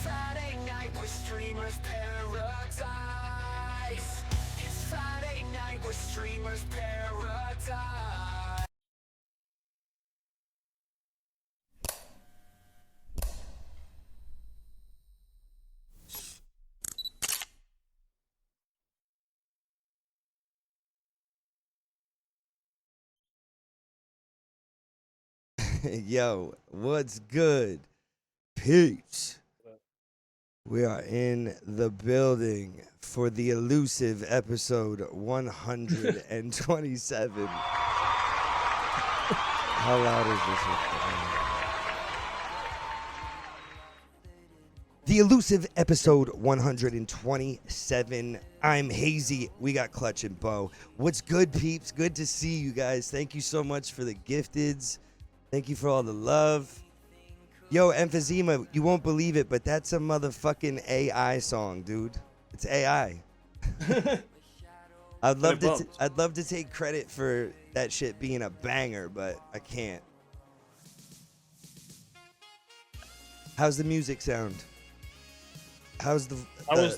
Friday night with streamers paradise. It's Friday night with streamers paradise. Yo, what's good? Peace. We are in the building for the elusive episode 127. How loud is this? The elusive episode 127. I'm Hazy. We got Clutch and Bo. What's good, peeps? Good to see you guys. Thank you so much for the gifteds. Thank you for all the love. Yo, Emphysema, you won't believe it, but that's a motherfucking AI song, dude. It's AI. I'd love to take credit for that shit being a banger, but I can't. How's the music sound? How's the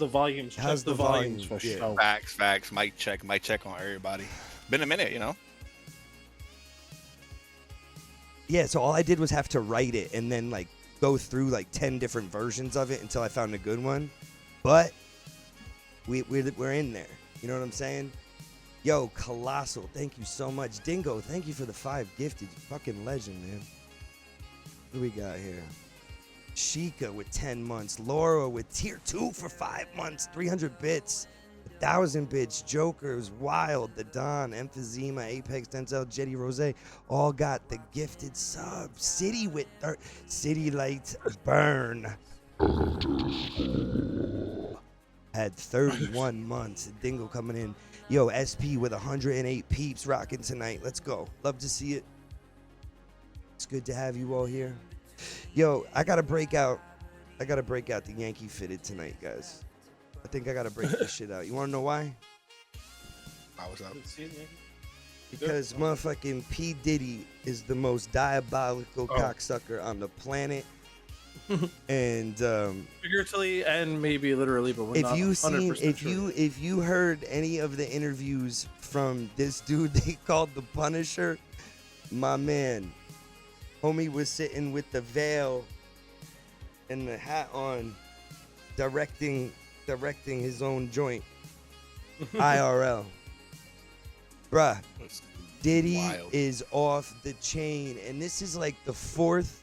volume? How's the volumes for yeah. sure? Facts. Mic check on everybody. Been a minute, you know. Yeah, so all I did was have to write it and then like go through like 10 different versions of it until I found a good one. But we're in there. You know what I'm saying? Yo, Colossal, thank you so much. Dingo, thank you for the 5 gifted. You fucking legend, man. What do we got here? Sheikah with 10 months. Laura with tier 2 for 5 months. 300 bits. 1,000 bits. Joker was wild. The Don, Emphysema, Apex, Denzel, Jetty Rose all got the gifted subs. City with City Lights Burn had 31 months. Dingo coming in. Yo, SP with 108 peeps rocking tonight. Let's go. Love to see it. It's good to have you all here. Yo, I gotta break out the Yankee fitted tonight, guys. I think I gotta break this shit out. You wanna know why? I was up. Because motherfucking P. Diddy is the most diabolical cocksucker on the planet. And figuratively and maybe literally, but we're not 100% sure. if you heard any of the interviews from this dude they called the Punisher, my man, homie was sitting with the veil and the hat on, directing his own joint. IRL. Bruh, Diddy is off the chain, and this is like the 4th.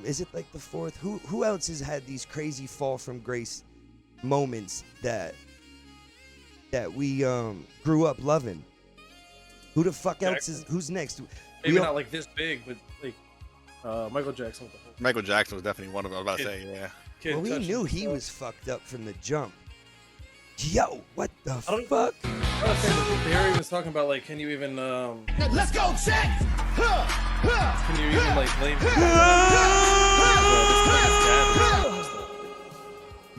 Is it like the 4th? Who else has had these crazy fall from grace moments that we grew up loving? Who the fuck else is? Who's next? Maybe not like this big, but like Michael Jackson. Michael Jackson was definitely one of them. I was about to say, yeah. Well, we knew he was fucked up from the jump. Yo, what the fuck? Harry was talking about like, can you even Let's go, check! can you even like blame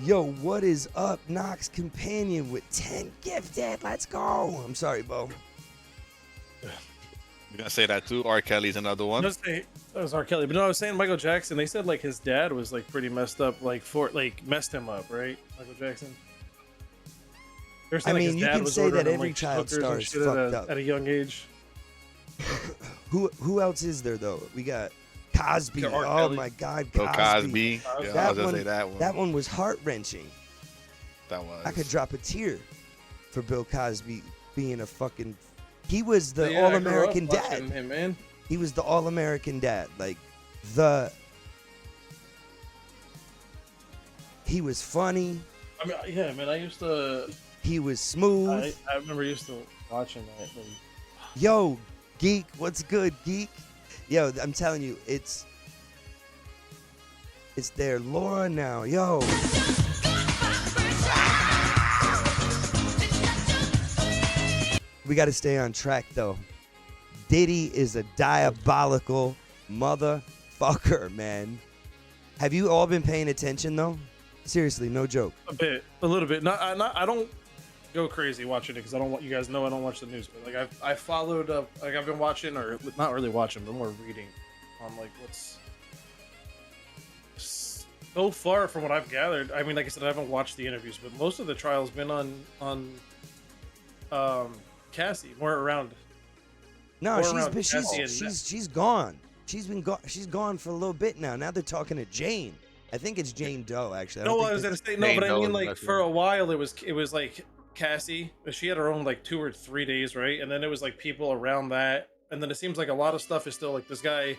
Yo, what is up? Knox Companion with 10 gifted. Let's go. I'm sorry, Bo. You're gonna say that too. R. Kelly's another one. That was R. Kelly, but no, I was saying Michael Jackson. They said like his dad was like pretty messed up, messed him up, right? Michael Jackson. I mean, you can say that every child star is fucked up at a young age. Who else is there though? We got Cosby. Oh my God, Bill Cosby. Yeah, I was gonna say that one. That one was heart wrenching. That was. I could drop a tear for Bill Cosby being a fucking. He was the all-American dad. Him, man. He was the all-American dad. Like he was funny. I mean, yeah, man. I used to. He was smooth. I remember used to watching that. Yo, Geek, what's good, Geek? Yo, I'm telling you, it's their Laura now. Yo. We got to stay on track, though. Diddy is a diabolical motherfucker, man. Have you all been paying attention, though? Seriously, no joke. A little bit. I don't go crazy watching it because I don't want you guys know I don't watch the news, but like I followed up, like I've been watching, or not really watching, but more reading on like what's so far from what I've gathered. I mean, like I said, I haven't watched the interviews, but most of the trial's been on Cassie, more around. No, Or around she's Cassie and she's gone. She's gone for a little bit now. Now they're talking to Jane. I think it's Jane Doe actually. No, I was gonna say no, Jane but I Doe mean is like messy. for a while it was like Cassie, but she had her own like 2 or 3 days, right? And then it was like people around that, and then it seems like a lot of stuff is still like this guy,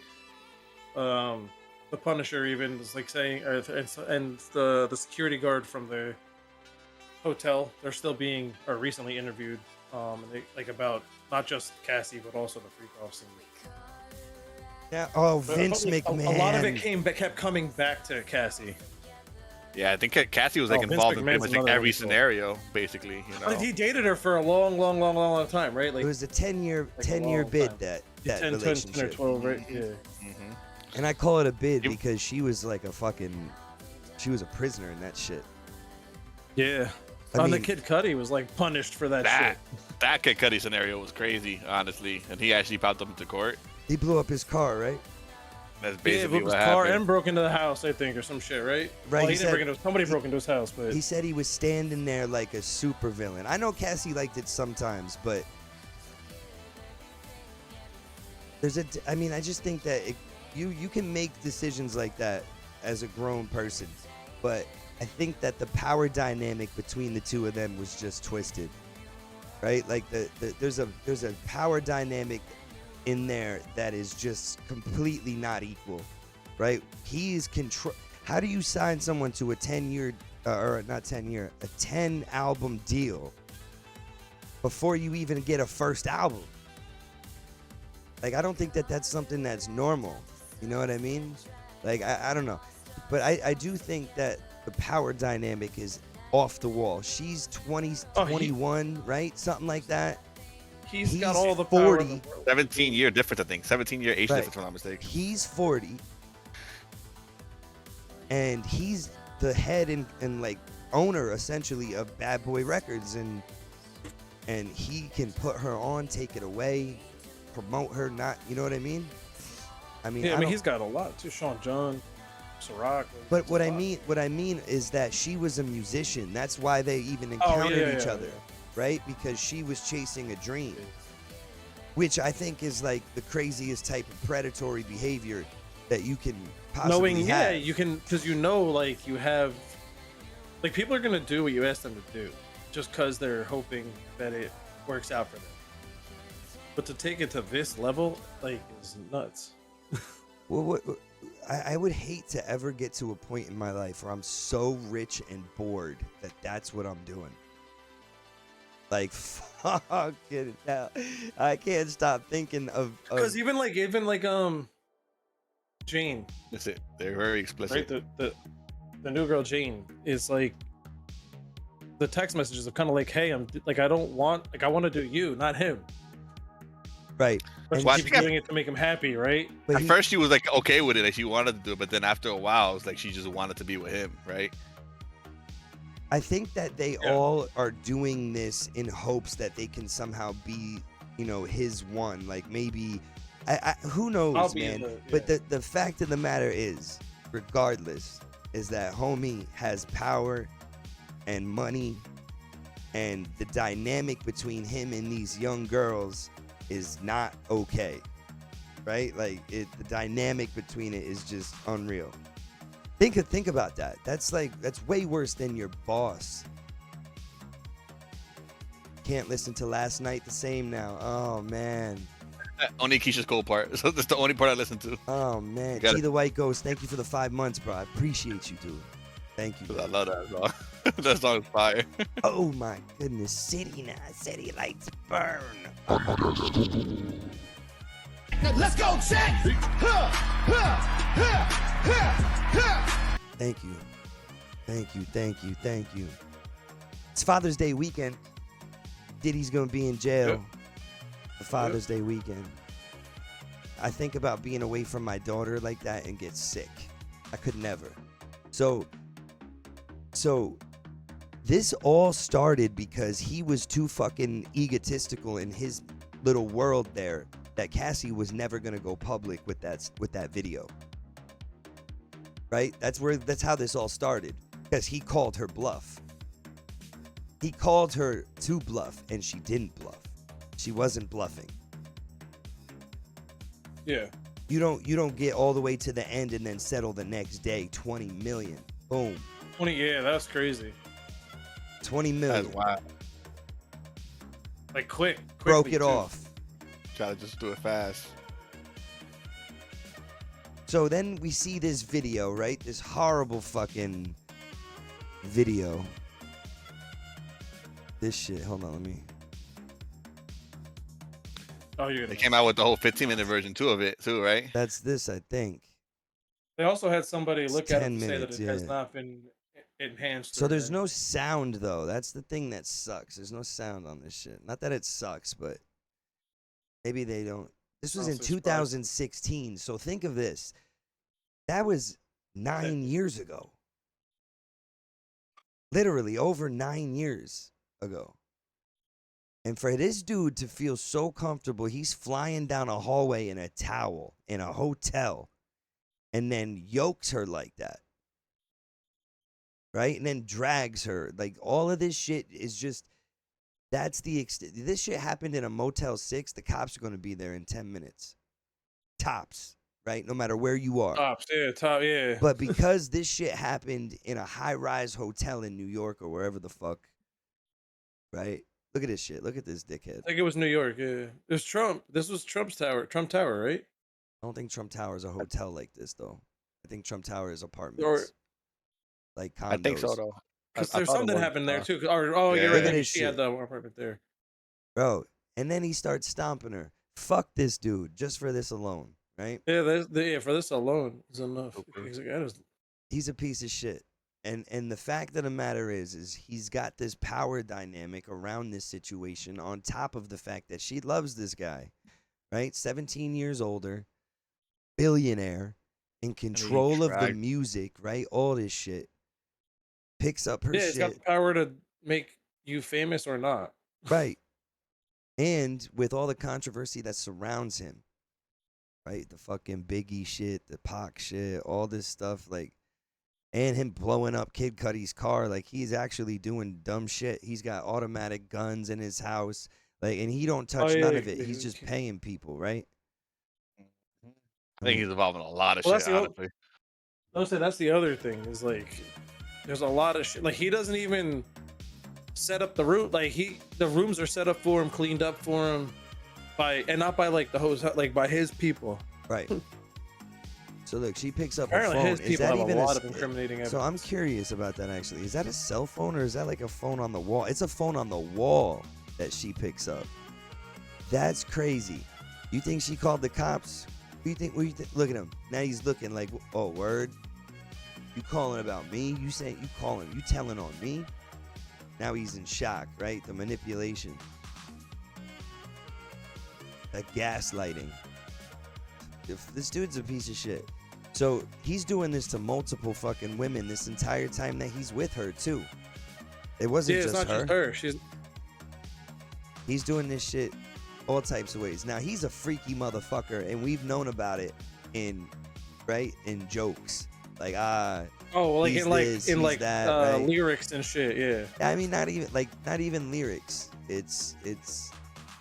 the Punisher even is like saying, and the security guard from the hotel, they're still being or recently interviewed, and they, like about not just Cassie but also the freak offs. Yeah. Oh, But Vince a McMahon. lot of it kept coming back to Cassie. Yeah, I think Cassie was like Vince involved in pretty McMahon's much like another every asshole. scenario, basically. You know. Like, he dated her for a long time, right? Like It was a 10-year Like a 10-year long bid time. that 10 or relationship. 12, right? Yeah. Mm-hmm. And I call it a bid It- because she was like she was a prisoner in that shit. Yeah. I The mean- Kid Cudi was like punished for that That Kid Cudi scenario was crazy, honestly, and he actually popped up into court. He blew up his car, right? That's shit. Yeah, basically but his what car happened. and broke into the house, I think, or some shit, right? Right, Well, he he didn't said- break into. Somebody broke into his house, but He said he was standing there like a supervillain. I know Cassie liked it sometimes, but I mean, I just think that you can make decisions like that as a grown person, but I think that the power dynamic between the two of them was just twisted, right? Like there's a power dynamic in there that is just completely not equal, right? He's control. How do you sign someone to a 10-year or not 10-year, a 10-album deal before you even get a first album? Like, I don't think that that's something that's normal. You know what I mean? Like, I don't know. But I do think that the power dynamic is off the wall. She's 20, Oh, 21, right? Something like that. he's got he's all the power in 40. the world. 17-year difference, I think. 17-year age Right. difference, if I'm not mistaken. He's 40. And he's the head and like owner essentially of Bad Boy Records, and he can put her on, take it away, promote her, not, you know what I mean? I mean, Yeah, I mean don't- he's got a lot too. Sean John, Ciroc. but what I mean is that she was a musician. That's why they even Oh, encountered yeah, each yeah, other, yeah. right? Because she was chasing a dream, which I think is like the craziest type of predatory behavior that you can possibly Knowing, have. yeah, you can, because you know, like you have, like people are gonna do what you ask them to do, just because they're hoping that it works out for them. But to take it to this level, like, is nuts. Well, I would hate to ever get to a point in my life where I'm so rich and bored that that's what I'm doing. Like, fucking hell. I can't stop thinking of Because even like Jane, That's it. They're very explicit. right? The new girl Jane is like, the text messages are kind of like, hey, I'm like, I don't want, like, I want to do you, not him. right. But And she Well, I keeps think doing it to make him happy, right? But At he- first, she was like okay with it, and she wanted to do it, but then after a while, it's like she just wanted to be with him, right? I think that they Yeah. all are doing this in hopes that they can somehow be, you know, his one. Like maybe, who I'll knows, be man. the- But yeah. the fact of the matter is, regardless, is that homie has power and money, and the dynamic between him and these young girls is not okay, right? Like the dynamic between it is just unreal. Think about that. That's way worse than your boss. Can't listen to Last Night the Same now. Oh man. Only Keisha's Cole part. So that's the only part I listen to. Oh man. You gotta- G the White Ghost, thank you for the 5 months, bro. I appreciate you, dude. Thank you. 'Cause I love that song. That song is fire. Oh my goodness. City now. City lights burn. Let's go, check! Thank you. Thank you. Thank you. Thank you. It's Father's Day weekend. Diddy's gonna be in jail Yep. for Father's Day weekend. I think about being away from my daughter like that and get sick. I could never. So This all started because he was too fucking egotistical in his little world there that Cassie was never gonna go public with that video. Right? That's how this all started. Because he called her bluff. He called her to bluff, and she didn't bluff. She wasn't bluffing. Yeah. You don't get all the way to the end and then settle the next day. 20 million. Boom. 20. Yeah, that's crazy. 20 million. That's wild. Like quick. Broke it off. Try to just do it fast. So then we see this video, right? This horrible fucking video. This shit. Hold on, let me. Oh, you're They gonna. came out with the whole 15-minute version too of it too, right? That's this, I think. They also had somebody It's look at it 10 to say that minutes, it has yeah. not been enhanced. So or there's anything. no sound though. That's the thing that sucks. There's no sound on this shit. Not that it sucks, but maybe they don't. This was in Also surprised. 2016. So think of this. That was 9 years ago. Literally over 9 years ago. And for this dude to feel so comfortable, he's flying down a hallway in a towel in a hotel and then yokes her like that. Right? And then drags her. Like all of this shit is just, that's the extent. This shit happened in a Motel 6. The cops are going to be there in 10 minutes. Tops. Right? No matter where you are. Tops, yeah, top, yeah. But because this shit happened in a high-rise hotel in New York or wherever the fuck, right? Look at this shit. Look at this dickhead. I think it was New York. Yeah, it was Trump. This was Trump's tower. Trump Tower, right? I don't think Trump Tower is a hotel like this, though. I think Trump Tower is apartments. Or Like condos. I think so though. because I there's thought it something was, happened there uh, too. Or oh, yeah. you're Look right. at Maybe this she shit. had the apartment there. Bro, and then he starts stomping her. Fuck this dude just for this alone, right? Yeah, yeah. For this alone is enough. Okay. He's like, I just, He's a piece of shit. And the fact of the matter is he's got this power dynamic around this situation on top of the fact that she loves this guy, right? 17 years older, billionaire, in control of the dragged- music, right? All this shit. Picks up her yeah, it's got shit, the power to make you famous or not. right? And with all the controversy that surrounds him, right? The fucking Biggie shit, the Pac shit, all this stuff, like, and him blowing up Kid Cudi's car, like he's actually doing dumb shit. He's got automatic guns in his house, like, and he don't touch yeah, none of it. yeah, He's just paying people, right? I think he's involved in a lot of Well, shit, that's the honestly. I would say that's the other thing is like, there's a lot of shit. Like he doesn't even set up the room. Like the rooms are set up for him, cleaned up for him, and not by like the host, like by his people. Right. So look, she picks up her Apparently, phone. his Is people that have a even lot of incriminating So I'm evidence. curious about that actually. Is that a cell phone or is that like a phone on the wall? It's a phone on the wall that she picks up. That's crazy. You think she called the cops? What do you think? Look at him. Now he's looking like, oh, word. You calling about me? You saying you calling? You telling on me? Now he's in shock, right? The manipulation, the gaslighting. If this dude's a piece of shit. So he's doing this to multiple fucking women this entire time that he's with her too. It wasn't Yeah, it's just not her. just her. She's He's doing this shit all types of ways. Now he's a freaky motherfucker, and we've known about it in jokes. Like oh, well, like he's in like this, in he's like that, right? lyrics and shit. Yeah. I mean, not even lyrics. It's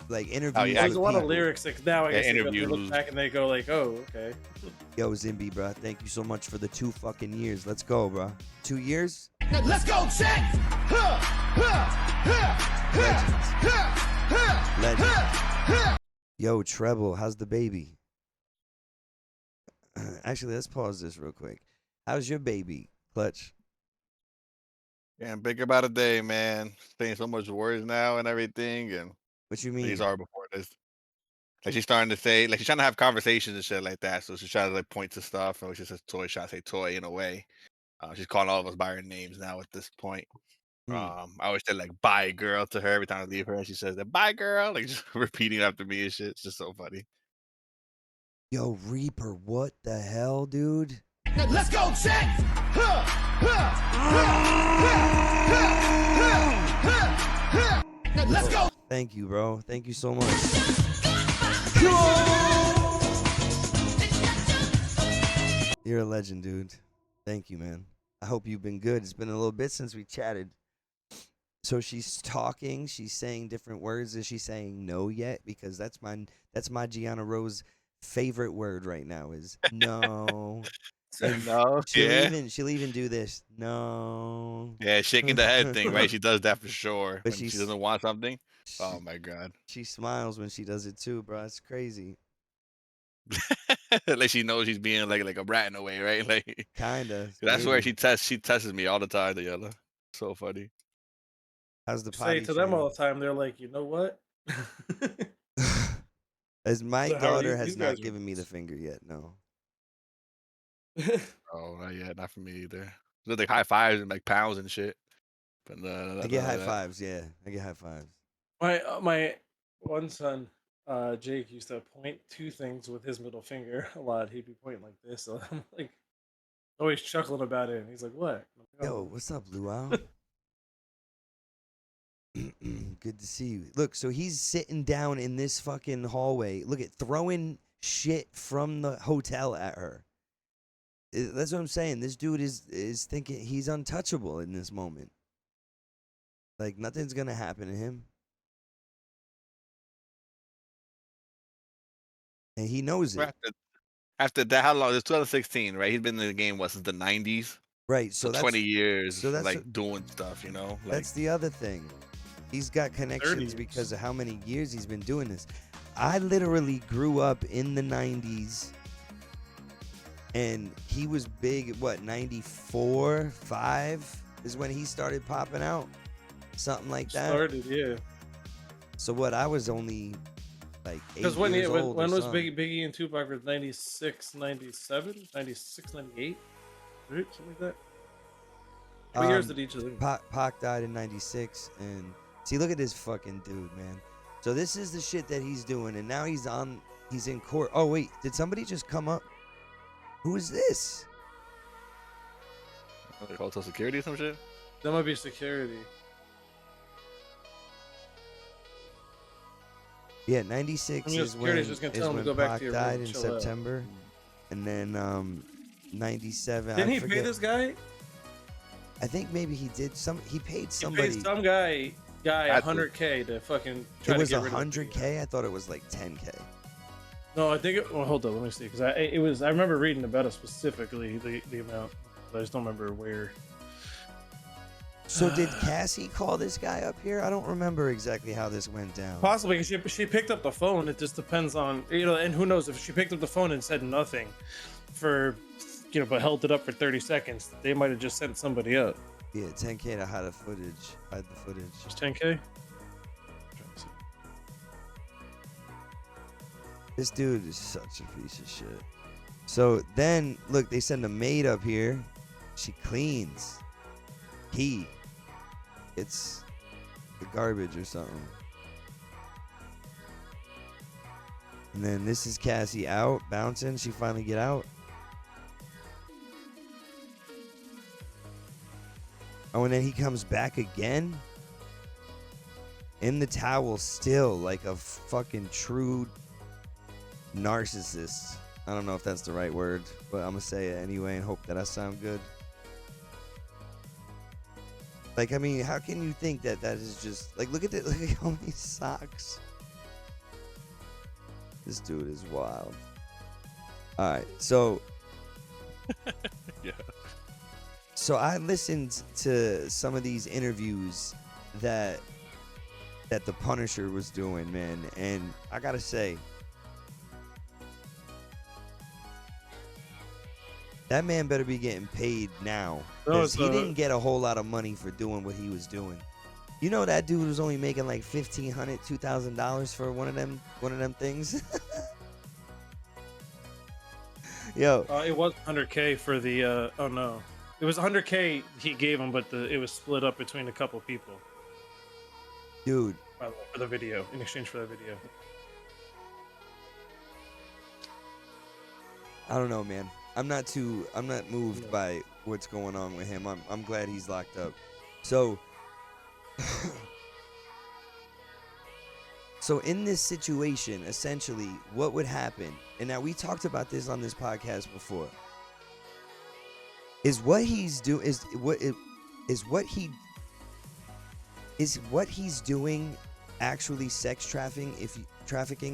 like interviews. yeah. There's with a lot of people. lyrics. Like, now I Yeah, guess they look interviews. back and they go like, oh, okay. Yo, Zimby, bro, thank you so much for the 2 fucking years. Let's go, bro. 2 years? Let's go, check! Legends. Yo, Treble, how's the baby? Actually, let's pause this real quick. How's your baby, Clutch? Getting bigger by the day, man. Saying so much words now and everything, and What you mean? these are before this. Like she's starting to say, like she's trying to have conversations and shit like that. So she's trying to like point to stuff, and she says toy, trying to say toy in a way. She's calling all of us by our names now at this point. Hmm. I always say like "bye, girl" to her every time I leave her, and she says that "bye, girl," like just repeating after me and shit. It's just so funny. Yo, Reaper, what the hell, dude? Let's go, check! Let's go. Thank you, bro. Thank you so much. You're a legend, dude. Thank you, man. I hope you've been good. It's been a little bit since we chatted. So she's talking. She's saying different words. Is she saying no yet? Because that's my Gianna Rose favorite word right now is no. And No, yeah. she'll even do this. No. Yeah, shaking the head thing, right? She does that for sure. But When she doesn't want something. Oh my god. She smiles when she does it too, bro. It's crazy. Like she knows she's being like a rat in a way, right? Like Kinda. that's where Maybe. she tests me all the time, the yellow. So funny. How's the Say potty it to them all training? the time. They're like, you know what? As my So how are daughter these has guys not given me the finger yet. No. Oh, not yet, not for me either. There's like high fives and like pounds and shit. But I none get of high that. fives. Yeah, I get high fives. My one son, Jake, used to point to things with his middle finger a lot. He'd be pointing like this, so I'm like always chuckling about it. And he's like, "What?" I'm like, Yo, "Oh." what's up, Luau? Good to see you. Look, so he's sitting down in this fucking hallway. Look at throwing shit from the hotel at her. That's what I'm saying. This dude is thinking he's untouchable in this moment. Like nothing's gonna happen to him. And he knows it. After that, how long? It's 2016, right? He's been in the game since the 90s. Right. So So 20 years, that's like doing stuff, you know. Like that's the other thing. He's got 30 connections years. because of how many years he's been doing this. I literally grew up in the 90s and he was big, what, 94, 5 is when he started popping out. Something like that. Started, yeah. So what, I was only like 8 Because years old when or was something. Biggie and Tupac were 96, 97, 96, 98? Right? Something like that. What years did each of them? Pac died in 96 and see, look at this fucking dude, man. So this is the shit that he's doing and now he's in court. Oh wait, did somebody just come up? Who is this? like hotel security or some shit. That might be security. Yeah, 96 I mean, is security's when, just gonna is tell him when to go back Pac to your died room, in chill out. September. And then 97. Didn't I he forget. pay this guy? I think maybe he did he paid He somebody. paid some guy Had to. 100K to fucking try It to was get rid of the 100K. I thought it was like 10K. No, I think well, hold on, let me see, because I remember reading about it specifically the amount, but I just don't remember where. So did Cassie call this guy up here? I don't remember exactly how this went down. Possibly, 'cause she picked up the phone. It just depends on, and who knows, if she picked up the phone and said nothing for, but held it up for 30 seconds, they might have just sent somebody up. Yeah, 10K to hide the footage. Just 10K. This dude is such a piece of shit. So then, look, they send a maid up here. She cleans. It's the garbage or something. And then this is Cassie out, bouncing. She finally get out. Oh, and then he comes back again. In the towel still, like a fucking true narcissist. I don't know if that's the right word, but I'm gonna say it anyway and hope that I sound good. Like, I mean, how can you think that is just like, look at how many socks. This dude is wild. All right, so Yeah. so I listened to some of these interviews that the Punisher was doing, man, and I gotta say, that man better be getting paid now, because he didn't get a whole lot of money for doing what he was doing. You know, that dude was only making like $1,500, $2,000 for one of them things. Yo, It was 100K for the. Oh no, it was 100K he gave him, but it was split up between a couple people. dude, By the way, for the video, in exchange for the video. I don't know, man. I'm not moved by what's going on with him. I'm glad he's locked up. So so in this situation, essentially, what would happen? And now we talked about this on this podcast before. Is what he's doing what he's doing actually sex trafficking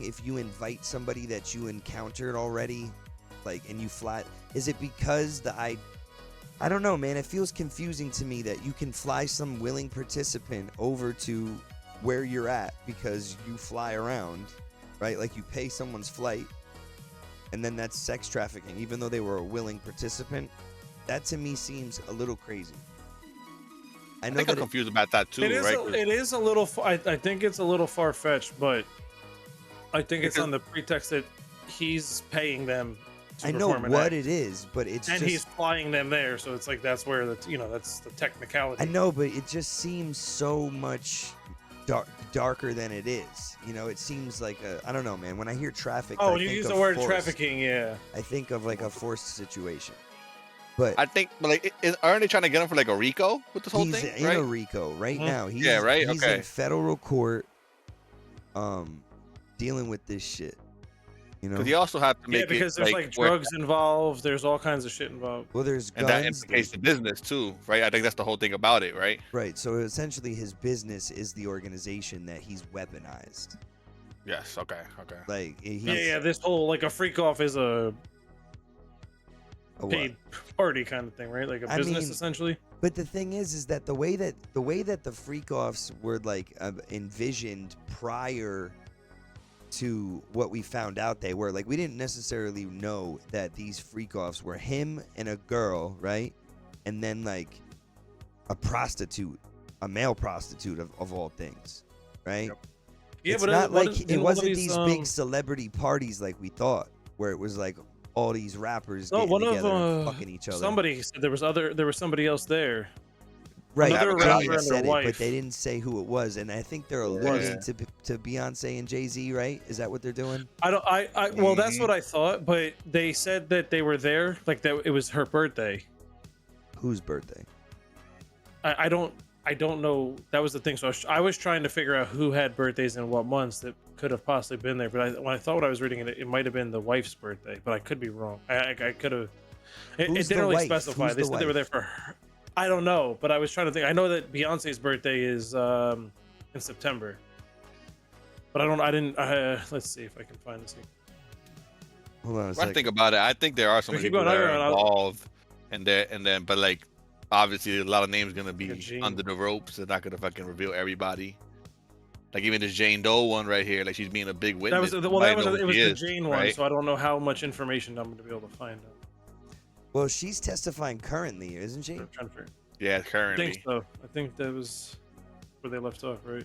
if you invite somebody that you encountered already, like, and you fly? Is it because I don't know, man. It feels confusing to me that you can fly some willing participant over to where you're at because you fly around, right? Like, you pay someone's flight, and then that's sex trafficking, even though they were a willing participant. That to me seems a little crazy. I think I'm confused about that too, right? It is a little. I think it's a little far fetched, but I think it's on the pretext that he's paying them. To I know what it is, but it's and just, he's flying them there, so it's like that's where that's the technicality. I know, but it just seems so much darker than it is. It seems like I don't know, man. When I hear traffic, you use the word trafficking, yeah. I think of like a forced situation. But I think, aren't they trying to get him for like a RICO with this whole thing? He's in a RICO right now. He's He's in federal court, dealing with this shit. Because you also have to make because there's like drugs involved. There's all kinds of shit involved. Well, there's guns. And that implicates the business too, right? I think that's the whole thing about it, right? Right. So essentially, his business is the organization that he's weaponized. Yes. Okay. Like, This whole like a freak off is a paid party kind of thing, right? Like a business essentially. But the thing is that the way that the freak offs were like envisioned prior to what we found out they were, like, we didn't necessarily know that these freak offs were him and a girl, right? And then like a prostitute, a male prostitute of all things, right? Yep. Yeah, it's not like it wasn't these big celebrity parties like we thought, where it was like all these rappers getting together and fucking each other. Somebody said there was somebody else there. Right, Another rapper and said their it, but wife. they didn't say who it was, and I think they're alluding to Beyonce and Jay-Z, right? Is that what they're doing? Well, that's what I thought, but they said that they were there, like that it was her birthday. Whose birthday? I don't know. That was the thing. So I was trying to figure out who had birthdays in what months that could have possibly been there. But when I thought what I was reading, it might have been the wife's birthday, but I could be wrong. I could have. It didn't really specify. They said they were there for her. I don't know, but I was trying to think. I know that Beyonce's birthday is in September, but I didn't. Let's see if I can find this. Hold on a When second. I think about it, I think there are some people that are involved, but like obviously a lot of names gonna be under the ropes. They're not gonna fucking reveal everybody. Like even this Jane Doe one right here, like she's being a big witness. It was the Jane one, so I don't know how much information I'm gonna be able to find out. Well, she's testifying currently, isn't she? I'm trying to figure. Yeah, currently. I think so. I think that was where they left off, right?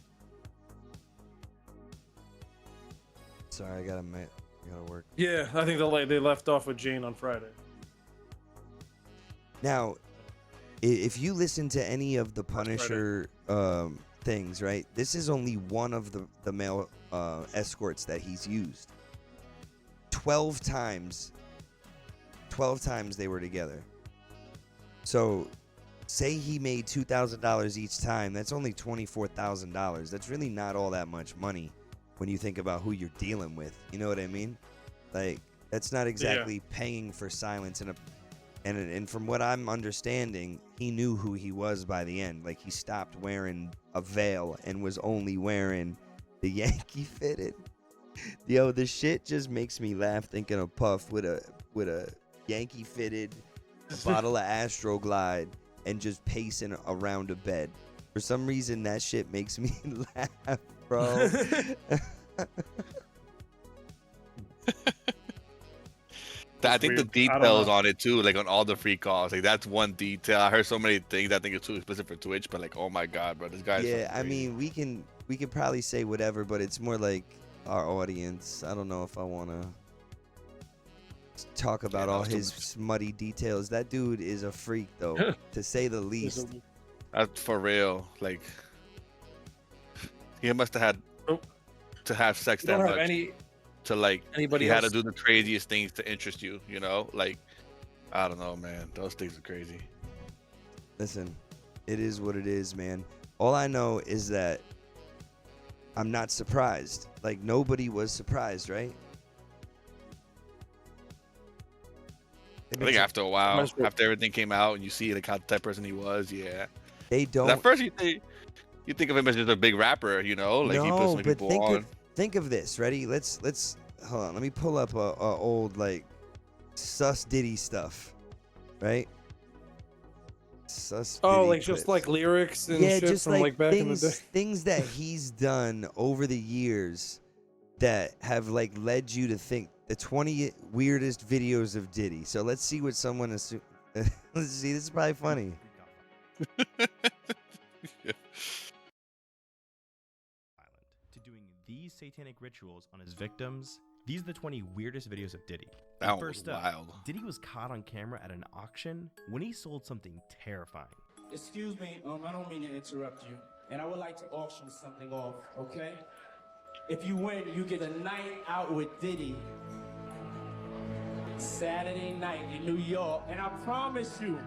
Sorry, I gotta work. Yeah, I think they left off with Jane on Friday. Now, if you listen to any of the Punisher things, right? This is only one of the male escorts that he's used. 12 times they were together. So say he made $2,000 each time. That's only $24,000. That's really not all that much money when you think about who you're dealing with. You know what I mean? Like, that's not exactly paying for silence. And from what I'm understanding, he knew who he was by the end. Like, he stopped wearing a veil and was only wearing the Yankee fitted. Yo, the shit just makes me laugh thinking of Puff with a Yankee fitted, a bottle of Astroglide, and just pacing around a bed. For some reason, that shit makes me laugh, bro. I think the details on it too, like on all the free calls, like that's one detail. I heard so many things I think it's too explicit for Twitch, but like, oh my god, bro, this guy's I mean, we can probably say whatever, but it's more like our audience. I don't know if I want to talk about all his smutty details. That dude is a freak, though, to say the least. That's for real. Like, he must have had to have sex that much. To like, anybody he had to do the craziest things to interest you, you know? Like, I don't know, man. Those things are crazy. Listen, it is what it is, man. All I know is that I'm not surprised. Like, nobody was surprised, right? I think after a while, after everything came out and you see like how the type of person he was, yeah. They don't. At first, you think of him as just a big rapper, you know, like he puts some people on. Think of this. Ready? Let's hold on. Let me pull up a old like sus Diddy stuff, right? Sus. Oh, Diddy like clips. just like lyrics and yeah, shit just from like back in the day. Things that he's done over the years that have like led you to think the 20 weirdest videos of Diddy. So let's see what someone assumes. Let's see. This is probably funny. To doing these satanic rituals on his victims. These are the 20 weirdest videos of Diddy. That First was wild. Diddy was caught on camera at an auction when he sold something terrifying. Excuse me, I don't mean to interrupt you, and I would like to auction something off, okay? If you win, you get a night out with Diddy. Saturday night in New York, and I promise you,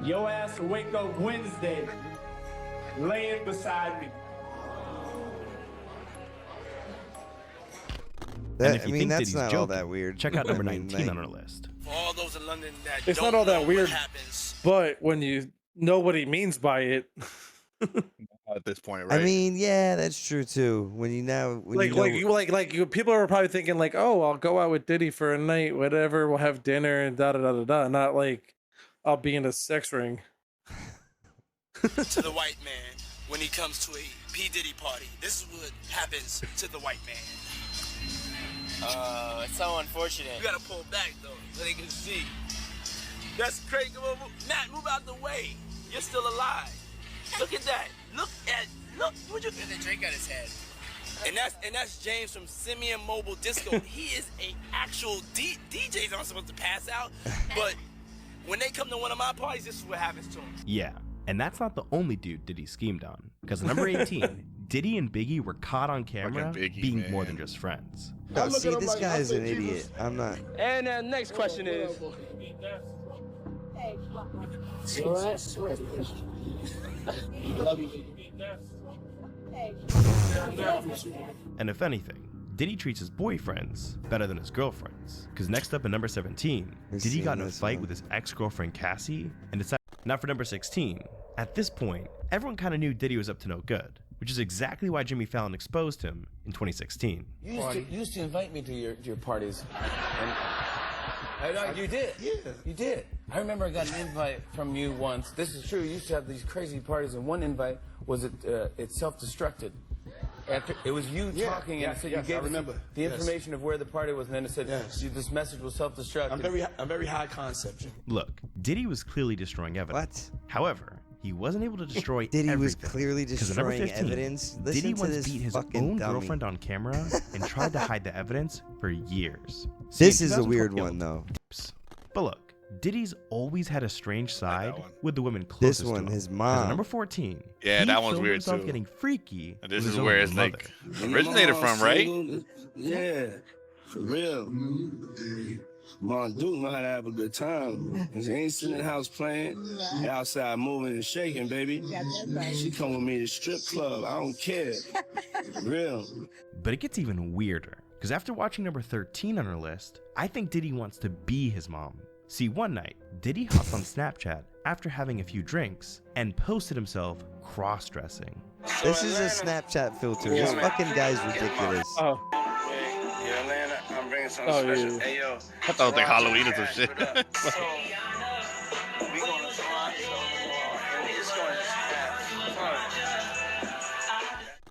your ass will wake up Wednesday laying beside me. And if you I mean, think that's Diddy's not joking, all that weird. check out number I mean, 19 on our list. For all those in London that It's don't not all that know weird, what happens. but when you know what he means by it, At this point, right? I mean, yeah, that's true too. When you now, when people are probably thinking like, oh, I'll go out with Diddy for a night, whatever. We'll have dinner and da da da da da. Not like I'll be in a sex ring. To the white man when he comes to a P. Diddy party. This is what happens to the white man. It's so unfortunate. You gotta pull back though, so they can see. That's crazy. Matt, move out the way. You're still alive. Look at that. Look. What you get the drink on his head? And that's James from Simeon Mobile Disco. He is a actual DJs aren't supposed to pass out, but when they come to one of my parties, this is what happens to them. Yeah, and that's not the only dude Diddy schemed on. Because at number 18, Diddy and Biggie were caught on camera being more than just friends. No, see, this guy is an idiot. I'm not. And next question is. And if anything, Diddy treats his boyfriends better than his girlfriends. Because next up at number 17, Diddy got in a fight with his ex-girlfriend Cassie and decided. Now for number 16. At this point, everyone kind of knew Diddy was up to no good, which is exactly why Jimmy Fallon exposed him in 2016. You used to invite me to your parties. You did. Yeah. You did. I remember I got an invite from you once. This is true. You used to have these crazy parties, and one invite was it self-destructed. After it was you talking, and it said you gave the information of where the party was, and then it said this message will self-destruct. I'm very high concept. Look, Diddy was clearly destroying evidence. What? However, he wasn't able to destroy Diddy everything. was clearly 'Cause at number destroying 15, evidence. Diddy Listen to once this beat his fucking own dummy. girlfriend on camera and tried to hide the evidence for years. This is a weird one, though. But look, Diddy's always had a strange side with the women This closest one, to him. his 'Cause mom. at number 14, Yeah, he that one's filmed weird, himself too. getting freaky. And this with is his where own it's mother. like originated from, right? Yeah, for real. Mom Duke know how to have a good time. She ain't sitting in the house playing. Outside moving and shaking, baby. She come with me to strip club. I don't care. Real. But it gets even weirder, because after watching number 13 on our list, I think Diddy wants to be his mom. See, one night, Diddy hopped on Snapchat after having a few drinks and posted himself cross-dressing. This is a Snapchat filter. This fucking guy's ridiculous. Oh. Yeah, Atlanta, I'm bringing something special. Hey, yo. I thought it was like Halloween or some shit. We going to Toronto, and we just going to have fun.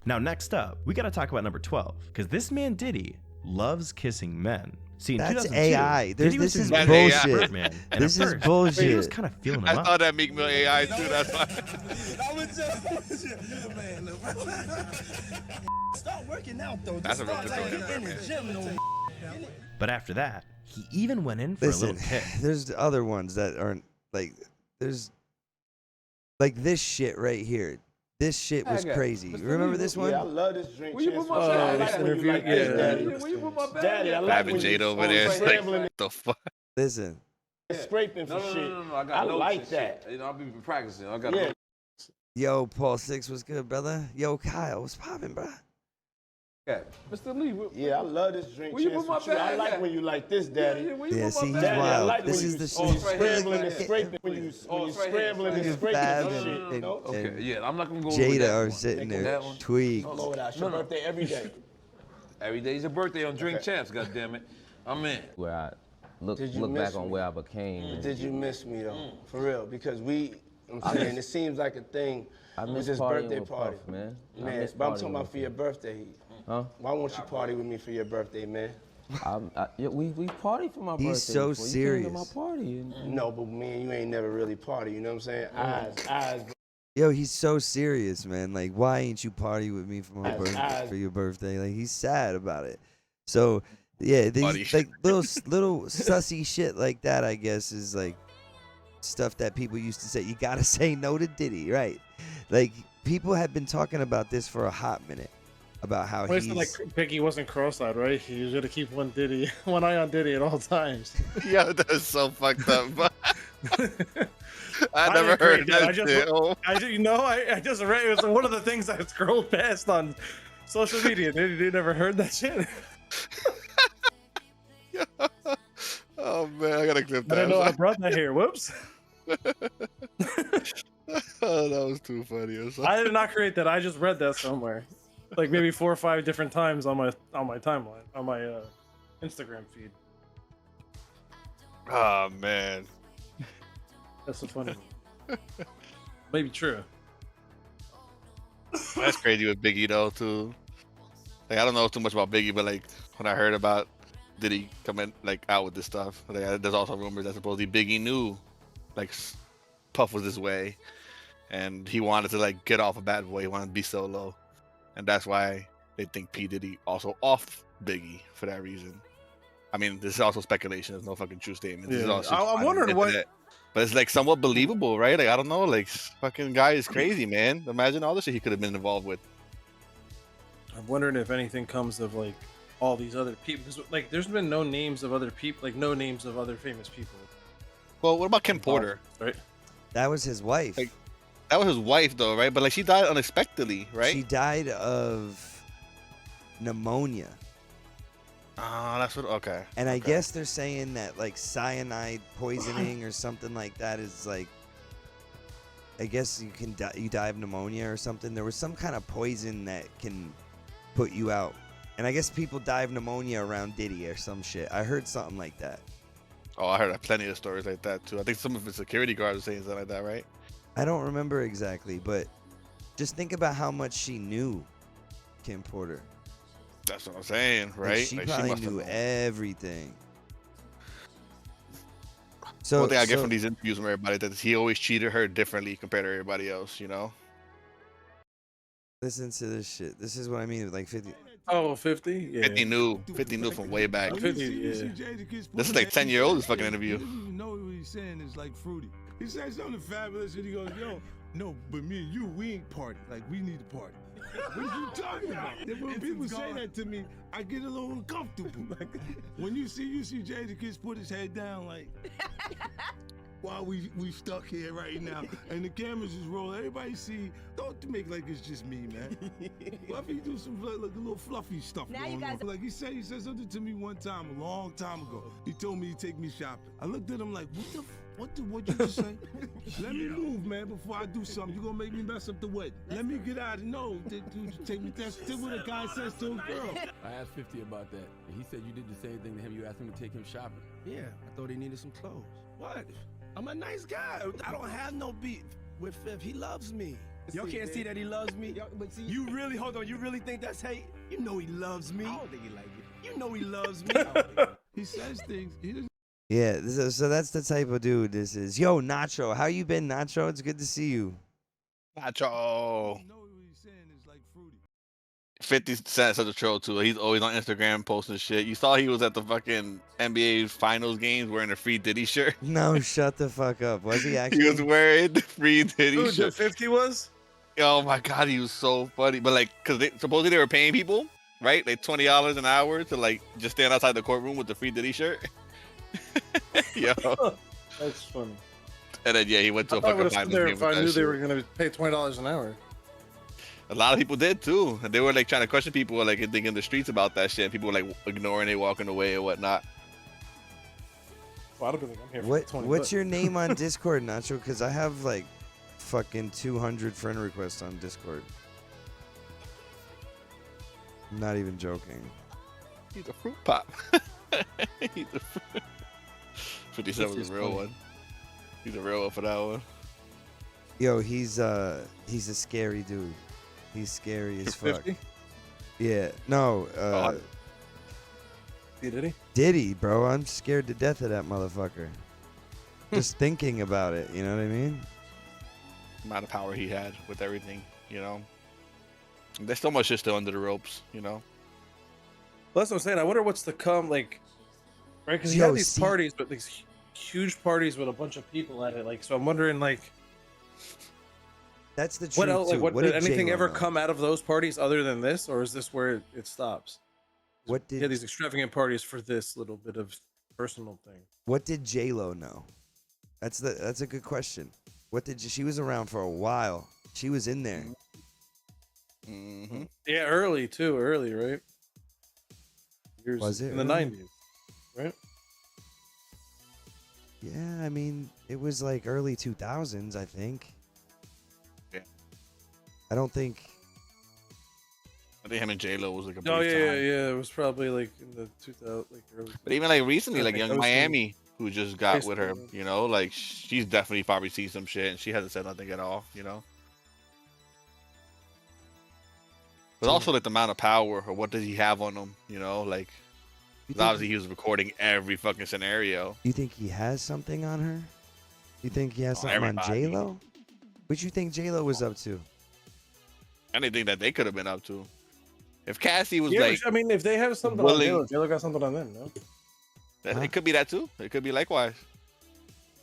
Now next up, we gotta talk about number 12, because this man Diddy loves kissing men. See, in That's 2002, AI. Diddy was This is doing bullshit. Birdman, and This at is first, bullshit. He was kind of feeling him I up. thought that Meek Mill AI too. That's why. Start working out though. That's a real good one. But after that, he even went in for a Listen, little kick. there's other ones that aren't like. There's like this shit right here. This shit was crazy. Remember this one? Yeah, I love this drink. Will you put my Oh, bag? this interview, Daddy, yeah. will you put my bag? Daddy, I like Having when you Jade over there. It's like, scrambling. what the fuck? Listen, Scraping for shit. No. I got I notes like and that. shit. You know, I'll be practicing. I got Yeah. Yo, Paul Six was good, brother. Yo, Kyle, what's poppin', bro? Mr. Lee. Yeah, I love this drink. Where you chance put my with you. I bag like at? when you like this, Daddy. Yeah, see, he's Daddy, I wild. like This when is you the scrambling and shit. scraping. When you scrambling and scraping Fab and shit. and- You know? Okay, yeah, I'm not gonna go with Jada that are one. sitting there That one. tweaked. Oh, Lord, it's your birthday every day. Every day's your birthday on Drink Champs, goddammit. I'm in. Where I look Did you back miss on me? where I became. Did you miss me though? For real, because I'm saying it seems like a thing. I With miss this partying birthday with party, Puff, man. I Man, miss but I'm partying talking about with for your him. birthday. Huh? Why won't you party with me for your birthday, man? Yeah, we party for my birthday. He's so before. You came serious. to my party. And, No, but me and you ain't never really party. You know what I'm saying? Eyes. Yo, he's so serious, man. Like, why ain't you party with me for my As- for your birthday? Like, he's sad about it. So, yeah, Buddy. these like little sussy shit like that, I guess, is like stuff that people used to say. You gotta say no to Diddy, right? Like, people have been talking about this for a hot minute, about how Well, he's it's like Biggie wasn't cross-eyed, right? He got to keep one eye on Diddy at all times. Yeah, that's so fucked up. I never heard that I shit. Oh. I just read. It was one of the things I scrolled past on social media. They never heard that shit. Oh man, I gotta clip I that. didn't know I brought that here. Whoops. Oh, that was too funny. I did not create that. I just read that somewhere, like maybe 4 or 5 different times on my timeline, on my Instagram feed. Oh man, That's so funny. Maybe true. that's crazy with Biggie though too. Like I don't know too much about Biggie, but like when I heard about Diddy coming like out with this stuff, like, there's also rumors that supposedly Biggie knew like Puff was this way, and he wanted to like get off a Bad Boy. He wanted to be solo, and that's why they think P Diddy also off Biggie for that reason. I mean, this is also speculation. There's no fucking true statement. This is all shit I'm wondering what. But it's like somewhat believable, right? Like I don't know, like fucking guy is crazy, man. Imagine all the shit he could have been involved with. I'm wondering if anything comes of like all these other people. Because like, there's been no names of other people, like no names of other famous people. Well, what about Kim Porter? Right. that was his wife. Like, that was his wife, though, right? But like she died unexpectedly, right? She died of pneumonia. Oh, that's what. Okay. And I guess they're saying that like cyanide poisoning or something like that is like, I guess you die of pneumonia or something. There was some kind of poison that can put you out. And I guess people die of pneumonia around Diddy or some shit. I heard something like that. Oh, I heard plenty of stories like that too. I think some of the security guards were saying something like that, right? I don't remember exactly, but just think about how much she knew Kim Porter. That's what I'm saying, Like, right? she Like, probably must have knew known. everything. So One thing I get from these interviews from everybody that he always treated her differently compared to everybody else, you know? listen to this shit. This is what I mean with like 50. Oh, 50? Yeah. 50 knew from way back. 50, yeah. This is like 10-year-old this fucking interview. He doesn't even know what he's saying is like fruity. He said something fabulous and he goes, yo, no, but me and you, we ain't party. Like, we need to party. What are you talking about? And when people say that to me, I get a little uncomfortable. Like, when you see Jadakiss put his head down, like, while we stuck here right now, and the cameras is rolling, everybody see, don't make like it's just me, man. Fluffy do some like a little fluffy stuff Now going you guys- on. Like he said something to me one time, a long time ago. He told me he'd take me shopping. I looked at him like, what you just say? Let me move, man, before I do something. You gonna make me mess up the wedding. Let me get out of no. Take me. That's what a guy says to a girl. I asked 50 about that, and he said you did the same thing to him. You asked him to take him shopping. Yeah, I thought he needed some clothes. What? I'm a nice guy. I don't have no beef with Fifth. He loves me. Y'all can't see that he loves me? You really, hold on, you really think that's hate? You know he loves me. I don't think he like it. You know he loves me. He says things. He doesn't. Yeah, so that's the type of dude this is. Yo, Nacho, how you been, Nacho? It's good to see you. Nacho. You know what he's saying is like fruity. 50 Cent such a troll too. He's always on Instagram posting shit. You saw he was at the fucking NBA Finals games wearing a free Diddy shirt. No, shut the fuck up. Was he actually? He was wearing the free Diddy Who, shirt. 50 was? Oh my god, he was so funny. But like, cause supposedly they were paying people, right? Like $20 an hour to like just stand outside the courtroom with the free Diddy shirt. Yo, That's funny. And then he went to a I would fucking have stood there if I knew they were gonna pay $20 an hour. A lot of people did too, and they were like trying to question people, like in the streets about that shit. And people were like ignoring it, walking away, and whatnot. Well, I'd be like, I'm here for 20 What's bucks. your name on Discord, Nacho? Because I have like fucking 200 friend requests on Discord. I'm not even joking. He's a fruit pop. He's a 57 is a real one. He's a real one for that one. Yo, he's a scary dude. He's scary as fuck. 50? Yeah. No. Did he? Diddy, bro. I'm scared to death of that motherfucker. Just thinking about it. You know what I mean? The amount of power he had with everything, you know. There's so much shit still under the ropes, you know. Well, that's what I'm saying. I wonder what's to come, like, right? Because you Yo, have these see- parties, but these huge parties with a bunch of people at it. Like, so I'm wondering, like, That's the truth what else? Like, too. what did anything J-Lo ever know? come out of those parties other than this, or is this where it stops? What Yeah, did these extravagant parties for this little bit of personal thing. What did J-Lo know? That's a good question. What did she was around for a while. She was in there. Mm-hmm. Yeah, early, right? Years Was it in the early? 90s, right? Yeah, I mean, it was like early 2000s, I think. Yeah. I don't think. I think him and J-Lo was like a big Oh yeah, time. yeah. It was probably like in the 2000, like early. But even like recently, I like think Young that was Miami, who just got with her, Facebook. you know, like she's definitely probably seen some shit, and she hasn't said nothing at all, you know. But also like the amount of power, or what does he have on him, you know, like. 'Cause obviously he was recording every fucking scenario. You think he has something on her? You think he has something on everybody. J-Lo? What you think J-Lo was up to? Anything that they could have been up to. If Cassie was Yeah, like, I mean, if they have something willing- on J-Lo got something on them, no? it could be that too. It could be likewise.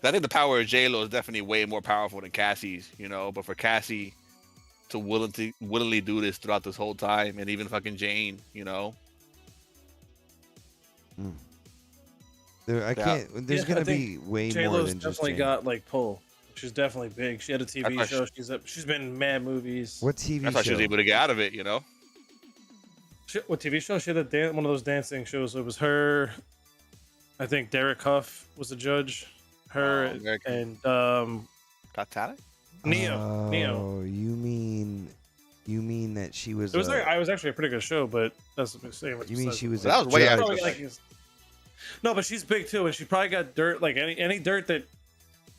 I think the power of J-Lo is definitely way more powerful than Cassie's, you know. But for Cassie to willingly do this throughout this whole time, and even fucking Jane, you know. I can't. There's gonna be way more J-Lo's than just definitely Jane. got like pull. She's definitely big. She had a TV That's why show. She's been in mad movies. What TV That's why she was show? able to get out of it, you know. What TV show? She had one of those dancing shows. It was her. I think Derek Huff was the judge. Her and Got talent. Neo. Oh, you mean that she was? It was I was actually a pretty good show, but that's what I'm saying. You mean she was? That was way judge? out of No, but she's big too, and she probably got dirt. Like any dirt that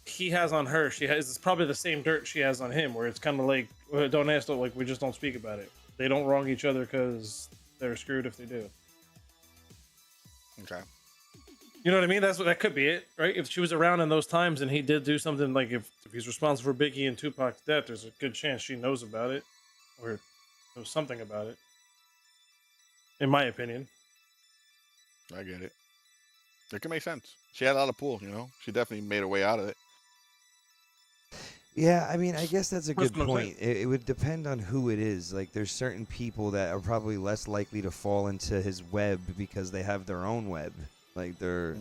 he has on her, she has. It's probably the same dirt she has on him. Where it's kind of like, don't ask. Like we just don't speak about it. They don't wrong each other because they're screwed if they do. Okay. You know what I mean? That could be it, right? If she was around in those times and he did do something, like if he's responsible for Biggie and Tupac's death, there's a good chance she knows about it or knows something about it. In my opinion. I get it. It can make sense. She had a lot of pull, you know. She definitely made her way out of it. Yeah, I mean, I guess that's a That's good what I'm point. It would depend on who it is. Like, there's certain people that are probably less likely to fall into his web because they have their own web. Like, they're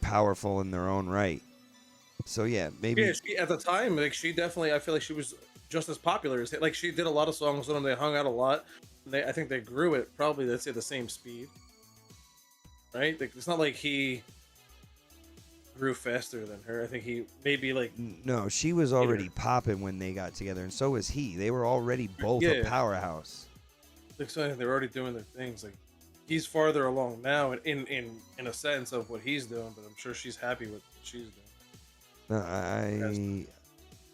powerful in their own right. So yeah, maybe. Yeah, she, at the time, like she definitely, I feel like she was just as popular as like she did a lot of songs with them. They hung out a lot. I think they grew at probably, let's say, the same speed. Right? Like, it's not like he grew faster than her. I think he maybe like. No, she was already popping when they got together, and so was he. They were already both a powerhouse. Like, so they're already doing their things. Like, he's farther along now in a sense of what he's doing, but I'm sure she's happy with what she's doing. No,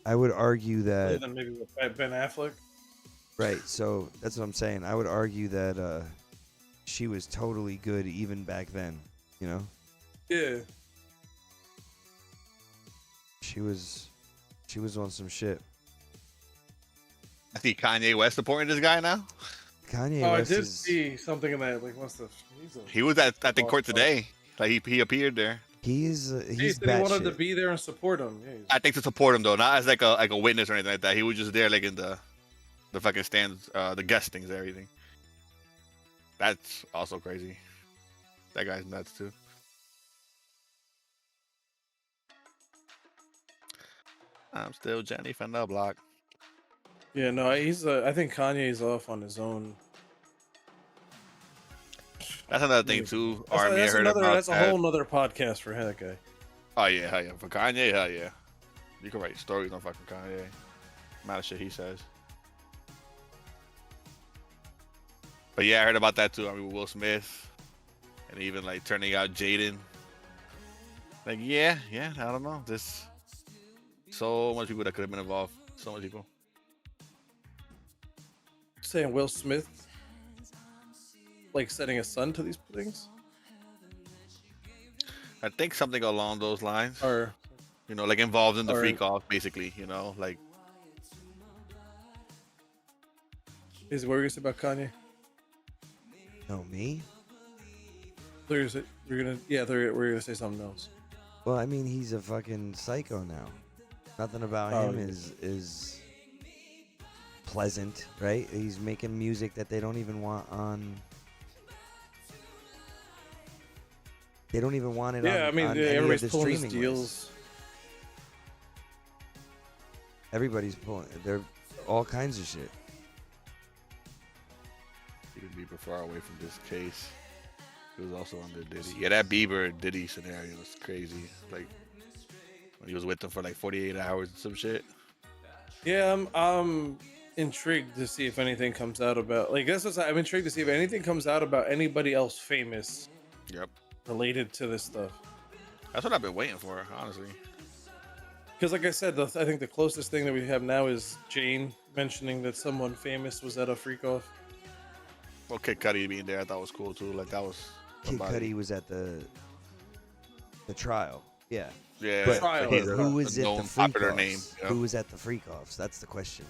I would argue that. Other than maybe with Ben Affleck. Right. So that's what I'm saying. I would argue that she was totally good even back then. You know. Yeah. She was on some shit. I see Kanye West supporting this guy now. Kanye I West did is. see something in that. Like, He was at the court today. Like he appeared there. He's He said he wanted to be there and support him. Yeah, I think to support him though, not as like a witness or anything like that. He was just there like in the fucking stands, the guest things, and everything. That's also crazy. That guy's nuts too. I'm still Jenny from the block. Yeah, no, he's. I think Kanye's off on his own. That's another thing too. Army, I heard about That's a whole nother podcast for that guy. Oh yeah, hell yeah. For Kanye, hell yeah. You can write stories on fucking Kanye. Amount of shit he says. But yeah, I heard about that too. I mean, with Will Smith, and even like turning out Jaden. Like, yeah, I don't know. There's so much people that could have been involved. So much people. Saying Will Smith, like setting a son to these things. I think something along those lines. Or, you know, like involved in the freak off, basically. You know, like. Is what we're gonna say about Kanye? No, me. We're gonna say something else. Well, I mean, he's a fucking psycho now. Nothing about him is pleasant, right? He's making music that they don't even want on. They don't even want it on. Yeah, I mean, on everybody's any of the pulling his streaming deals. lists. Everybody's pulling. They're all kinds of shit. Even Bieber far away from this case. He was also under Diddy. Yeah, that Bieber Diddy scenario was crazy. Like when he was with them for like 48 hours and some shit. Yeah, I'm intrigued to see if anything comes out about I'm intrigued to see if anything comes out about anybody else famous. Yep. Related to this stuff. That's what I've been waiting for, honestly. Because like I said, I think the closest thing that we have now is Jane mentioning that someone famous was at a freak off. Well, Kid Cudi being there, I thought was cool too. Like that was. Kid Cudi was at the trial. Yeah. Yeah. But trial. who was at the freak popular offs? name. Yeah. Who was at the freak offs? That's the question.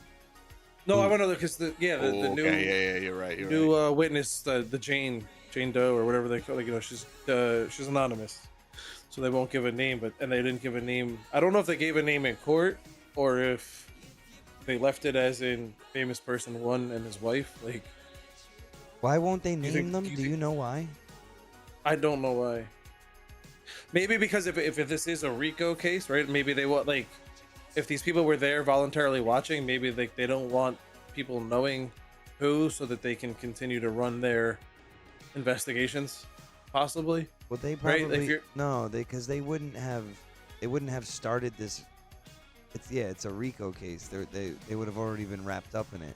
No, I want to know because the new you're right. Witness, the Jane Doe or whatever they call it, she's anonymous, so they won't give a name. And they didn't give a name. I don't know if they gave a name in court or if they left it as in famous person 1 and his wife. Like, why won't they name them? Do you know why? I don't know why. Maybe because if this is a RICO case, right? Maybe they want, like, if these people were there voluntarily watching, maybe they don't want people knowing who, so that they can continue to run their investigations, possibly. Well, they probably because they wouldn't have started this. It's a RICO case. They would have already been wrapped up in it.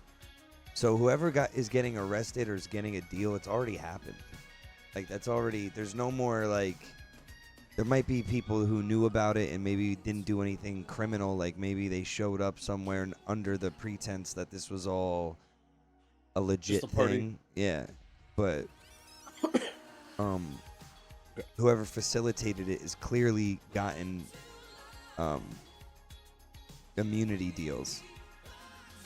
So whoever is getting arrested or is getting a deal, it's already happened. Like that's already. There's no more like. There might be people who knew about it and maybe didn't do anything criminal. Like maybe they showed up somewhere under the pretense that this was all a legit thing. Yeah, but whoever facilitated it is clearly gotten immunity deals.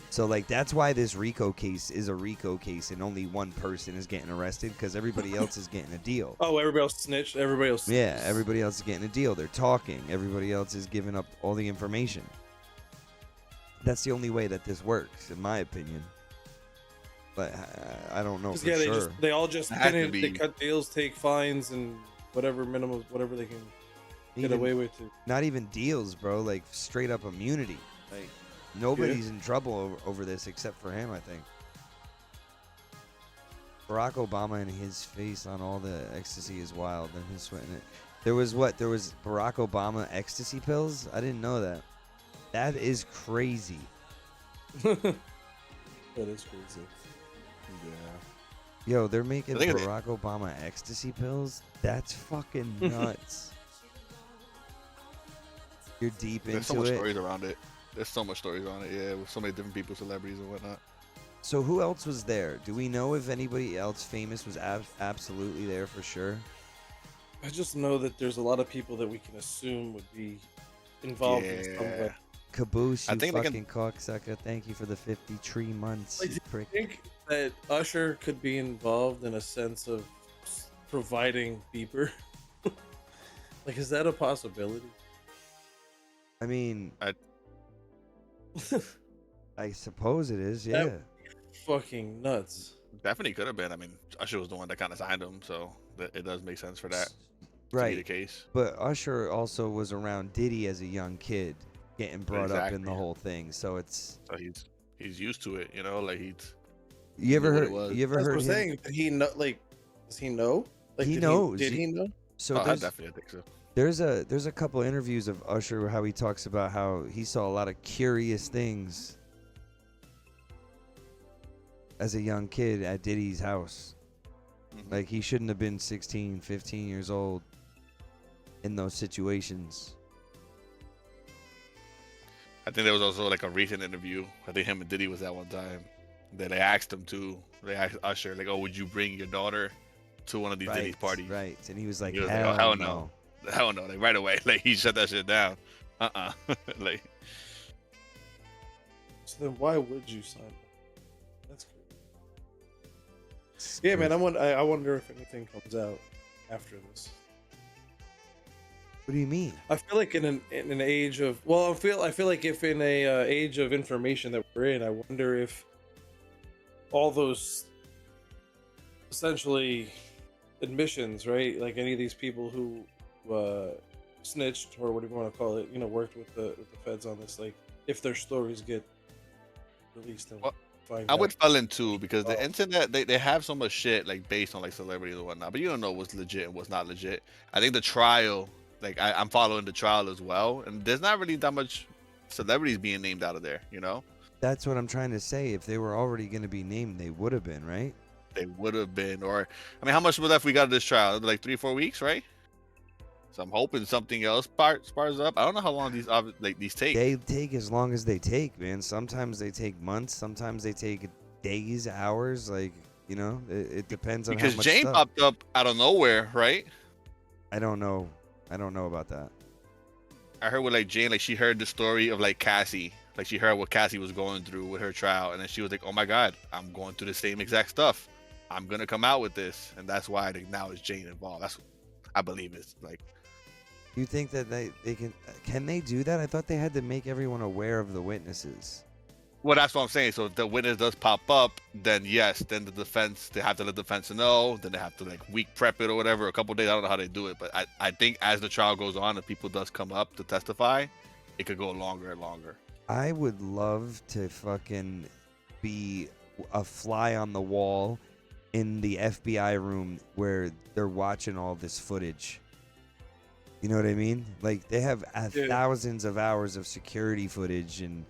So like that's why this RICO case is a RICO case and only one person is getting arrested, because everybody else is getting a deal. Oh, everybody else snitched. Everybody else. Yeah, everybody else is getting a deal. They're talking. Everybody else is giving up all the information. That's the only way that this works, in my opinion. But I don't know for sure. They all just they cut deals, take fines, and whatever minimum, whatever they can get away with. Not even deals, bro. Like straight up immunity. Like. Nobody's in trouble over this except for him, I think. Barack Obama and his face on all the ecstasy is wild, and him sweating it. There was Barack Obama ecstasy pills? I didn't know that. That is crazy. That is crazy. Yeah. Yo, they're making Barack Obama ecstasy pills? That's fucking nuts. You're deep into it. There's so much stories around it. There's so much stories on it, yeah, with so many different people, celebrities and whatnot. So who else was there? Do we know if anybody else famous was absolutely there for sure? I just know that there's a lot of people that we can assume would be involved in some way. Caboose, you fucking cocksucker. Thank you for the 53 months, you prick. I think that Usher could be involved in a sense of providing Bieber. Like, is that a possibility? I mean... I suppose it is, yeah. Fucking nuts. Definitely could have been. I mean, Usher was the one that kind of signed him, so it does make sense for that right. to be the case. But Usher also was around Diddy as a young kid, getting brought up in the whole thing. So it's so he's used to it, you know, like he's. You ever heard? You ever That's heard what I'm him? saying. Did he know? Like, does he know? Like, He knows. Did he know? So I definitely think so. there's a couple interviews of Usher how he talks about how he saw a lot of curious things as a young kid at Diddy's house. Like he shouldn't have been 16, 15 years old in those situations. I think there was also like a recent interview. I think him and Diddy was at one time. That they asked him to. They asked Usher like, "Oh, would you bring your daughter to one of these Diddy's parties?" Right, and he was like, "Oh, hell hell no. no, hell no!" Like right away, like he shut that shit down. Like. So then, why would you sign that? That's good. Yeah, man. I wonder if anything comes out after this. What do you mean? I feel like in an age of I feel like if in a age of information that we're in, I wonder if all those essentially admissions, right? Like any of these people who snitched or whatever you want to call it, worked with the feds on this, like if their stories get released and I would fall into because the internet they have so much shit like based on like celebrities and whatnot, but you don't know what's legit and what's not legit. I think the trial, like I'm following the trial as well, and there's not really that much celebrities being named out of there, you know. That's what I'm trying to say. If they were already going to be named, they would have been, right? They would have been, or I mean, how much left we got of this trial? Like 3-4 weeks, right? So I'm hoping something else spars up. I don't know how long these take. They take as long as they take, man. Sometimes they take months. Sometimes they take days, hours. Like, it depends on because how much Jane stuff. popped up out of nowhere, right? I don't know about that. I heard with like Jane, like she heard the story of like Cassie. Like she heard what Cassie was going through with her trial, and then she was like, "Oh my God, I'm going through the same exact stuff. I'm gonna come out with this," and that's why now is Jane involved. That's what I believe it's like. You think that they can they do that? I thought they had to make everyone aware of the witnesses. Well, that's what I'm saying. So if the witness does pop up, then yes, then the defense, they have to let the defense know. Then they have to like week prep it or whatever, a couple days. I don't know how they do it, but I think as the trial goes on and people does come up to testify, it could go longer and longer. I would love to fucking be a fly on the wall in the FBI room where they're watching all this footage. You know what I mean? Like they have thousands of hours of security footage and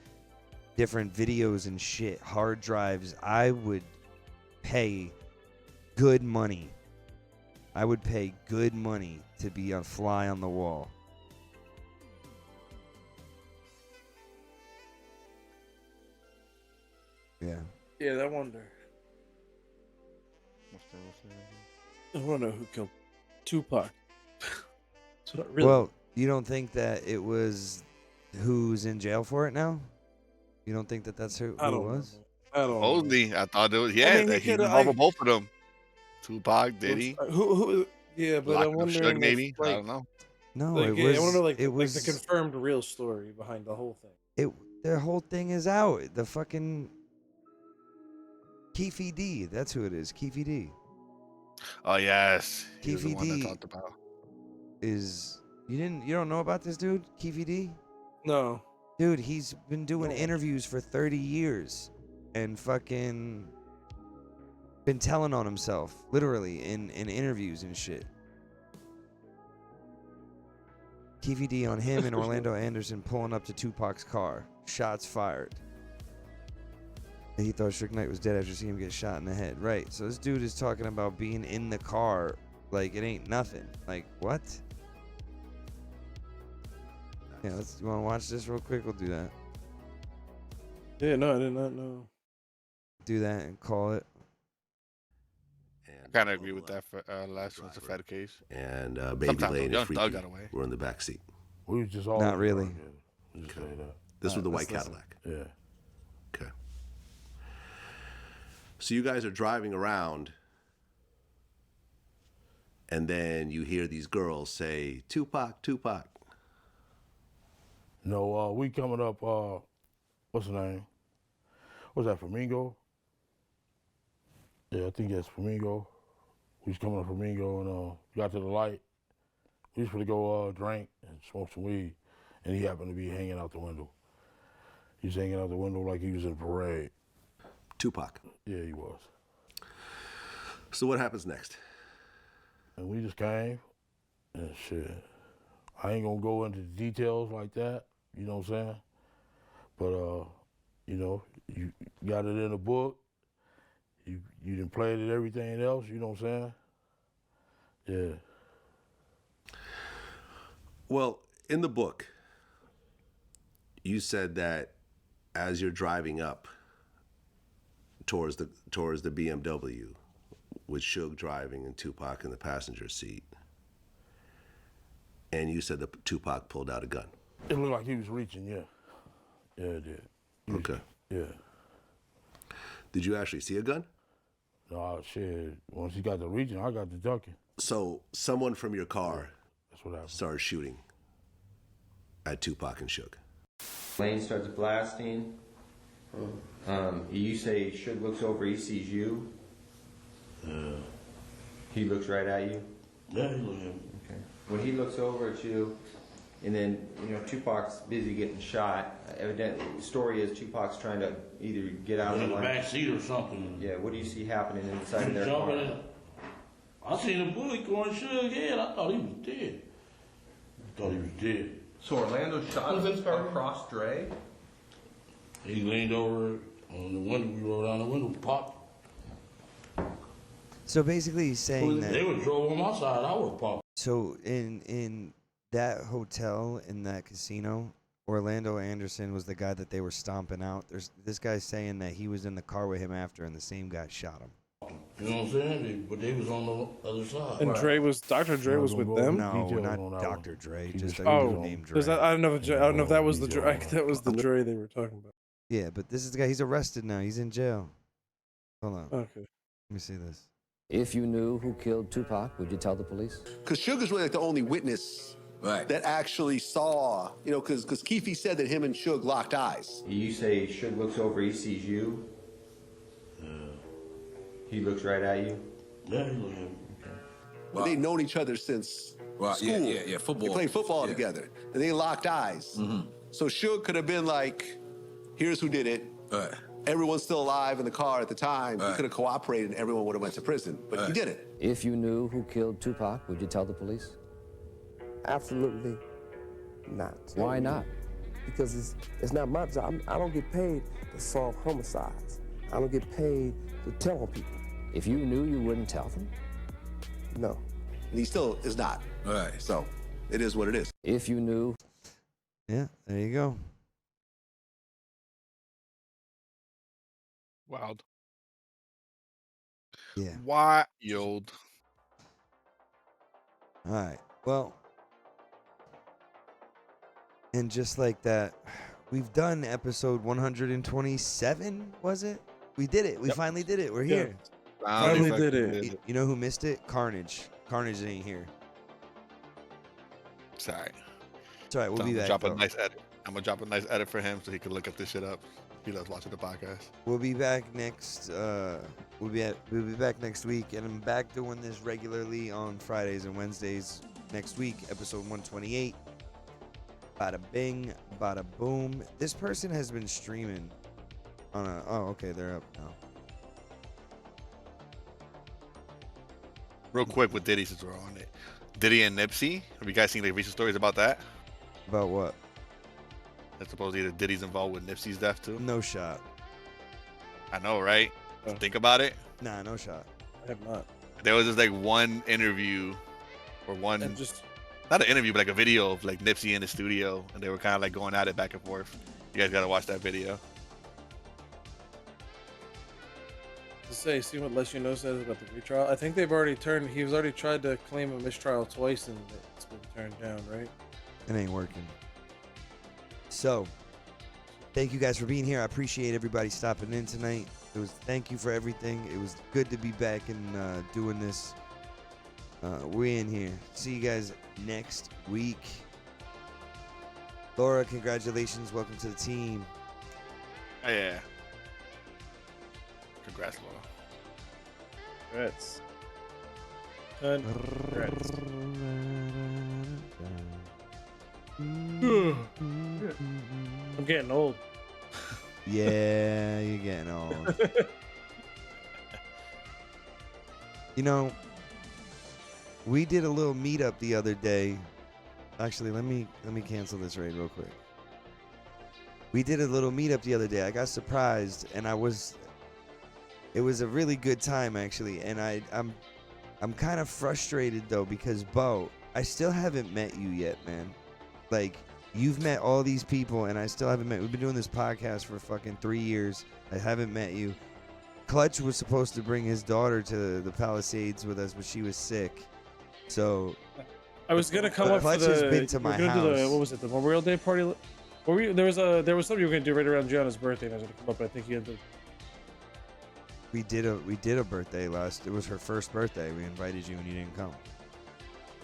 different videos and shit, hard drives. I would pay good money. I would pay good money to be a fly on the wall. Yeah. Yeah, I wonder. I want to know who killed Tupac. Really... Well, you don't think that it was who's in jail for it now? You don't think that that's who it was? I don't Supposedly, I thought it was. Yeah, I mean, he's involved with both of them. Tupac, Diddy. Who? Yeah, but I'm wondering. Maybe like, I don't know. No, like, it was. I want to know it was the confirmed real story behind the whole thing. The whole thing is out. The fucking Keefy D. That's who it is. Keefy D. Oh yes, he's the Keefy one D that talked about. You don't know about this dude, Keefy D? No. Dude, he's been doing interviews for 30 years and fucking been telling on himself, literally, in interviews and shit. Keefy D on him and Orlando Anderson pulling up to Tupac's car. Shots fired. He thought Suge Knight was dead after seeing him get shot in the head. Right, so this dude is talking about being in the car like it ain't nothing. Like, what? Yeah, you want to watch this real quick? We'll do that. Yeah, no, I did not know. Do that and call it. I kind of agree with that for last one's a fed case. And baby Sometimes Lane Young and Freaky Thug got away. were in the back seat. We was just all Not really. Okay. This was the white Cadillac. Yeah. Okay. So you guys are driving around, and then you hear these girls say, "Tupac, Tupac." No, we coming up, what's the name? What's that, Flamingo? Yeah, I think that's Flamingo. We was coming up Flamingo and got to the light. We was gonna go drink and smoke some weed. and he happened to be hanging out the window. He was hanging out the window like he was in a parade. Tupac. Yeah, he was. So what happens next? And we just came, and shit. I ain't gonna go into the details like that, you know what I'm saying? But, you know, you got it in a book. You done played it, everything else, you know what I'm saying? Yeah. Well, in the book, you said that as you're driving up towards the BMW, with Suge driving and Tupac in the passenger seat, and you said that Tupac pulled out a gun. It looked like he was reaching, yeah. Yeah, it did. Okay. Yeah. Did you actually see a gun? No, shit. Once he got the reaching, I got the ducking. So someone from your car That's what happened. started shooting at Tupac and Suge. Lane starts blasting. You say Suge looks over, he sees you. He looks right at you. Yeah, he looked at me. Okay. When he looks over at you, and then Tupac's busy getting shot. Evidently, the story is Tupac's trying to either get out of the back seat or something. Yeah. What do you see happening inside of their Jumping car? in. I seen a bullet going Suge's head. I thought he was dead. So Orlando shot across Dre? He leaned over on the window. We rolled down the window, popped. So basically, he's saying that They would drove on my side. I would pop. So in that hotel, in that casino, Orlando Anderson was the guy that they were stomping out. There's this guy saying that he was in the car with him after, and the same guy shot him. You know what I'm saying? But they was on the other side. And Dr. Dre was with them? No, not Dr. Dre. Just a Oh, dude named Dre. I don't know if that was the Dre. That was the Dre they were talking about. Yeah, but this is the guy. He's arrested now. He's in jail. Hold on. Okay. Let me see this. If you knew who killed Tupac, would you tell the police? Because Suge really like the only witness that actually saw, because Keefe said that him and Suge locked eyes. You say Suge looks over, he sees you. He looks right at you. Yeah, he looked at me. But they'd known each other since school. Yeah, football. They played football together, and they locked eyes. So Suge could have been like, here's who did it. Everyone's still alive in the car at the time. He could have cooperated and everyone would have went to prison, but he didn't. If you knew who killed Tupac, would you tell the police? Absolutely not. Why not? Because it's not my job. I don't get paid to solve homicides. I don't get paid to tell on people. If you knew, you wouldn't tell them? No. And he still is not. So it is what it is. If you knew. Yeah, there you go. Wild. Yeah. Wild. All right. Well, and just like that, we've done episode 127, was it? We did it. We finally did it. We're here. Finally did it. You know who missed it? Carnage. Carnage ain't here. Sorry. It's all right. We'll So be back. I'm though. gonna drop a nice edit for him so he can look up this shit up. He loves watching the podcast. We'll be back next. We'll be back next week, and I'm back doing this regularly on Fridays and Wednesdays next week. Episode 128. Bada bing, bada boom. This person has been streaming on a. Oh, okay, they're up now. Real quick with Diddy since we're on it. Diddy and Nipsey. Have you guys seen like recent stories about that? About what? That supposedly that Diddy's involved with Nipsey's death too. No shot. I know, right? Think about it. Nah, no shot. I have not. There was just like one interview, or one And just not an interview, but like a video of like Nipsey in the studio, and they were kind of like going at it back and forth. You guys gotta watch that video. to say, see what Les Know says about the retrial. I think they've already turned. He's already tried to claim a mistrial twice, and it's been turned down, right? It ain't working. So, thank you guys for being here. I appreciate everybody stopping in tonight. Thank you for everything. It was good to be back and doing this. We're in here. See you guys next week. Laura, congratulations. Welcome to the team. Oh, yeah. Congrats, Laura. Congrats. Congrats. I'm getting old. Yeah, you're getting old. You know, we did a little meetup the other day. Actually, let me cancel this raid real quick. We did a little meetup the other day. I got surprised, and it was a really good time actually. And I'm kind of frustrated though because Bo, I still haven't met you yet, man. Like, you've met all these people, and I still haven't met. We've been doing this podcast for fucking 3 years. I haven't met you. Clutch was supposed to bring his daughter to the Palisades with us, but she was sick. So I was gonna come up Clutch for the. has been to my house. What was it? The Memorial Day party. There was something you were gonna do right around Gianna's birthday, and I was gonna come up. But I think you ended. We did a birthday last. It was her first birthday. We invited you, and you didn't come.